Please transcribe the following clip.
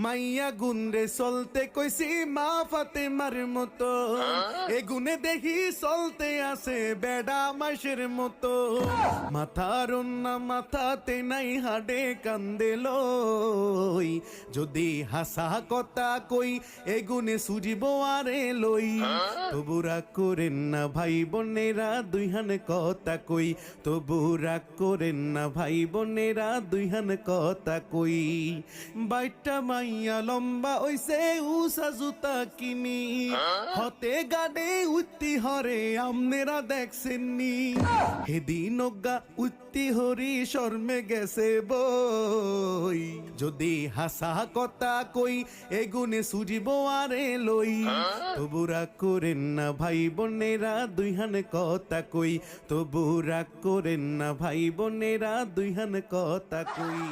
মাইয়া গুনরে চলতে কইছি মা ফাতেমার মতো, এ গুনে দেখি চলতে আছে বেডা মাসের মতো। মাথার না মাথাতে নাই হাডে কান্দে লই, যদি হাসা কথা কই এ গুনে সুজিব আরে লই। তবু রাগ করেন না ভাই বোনেরা দুইহান কথা কই, তবু রাগ করেন না ভাই বোনেরা দুইহান কথা কই। বাইটা মাইয়া লম্বা ওইসে উষা জুতা কিনি, হতে গাডে উত্তি হরে আমনেরা দেখছেননি। হেদিন গা উত্তি হরি শর্মে গেছে বই, যদি হাসা কথা কই এগুনে সুজিব আরে লই। তবু রাগ করেন না ভাই বোনেরা দুইহান কথা কই, তবু রাগ করেন না ভাই বোনেরা দুইহান কথা কই।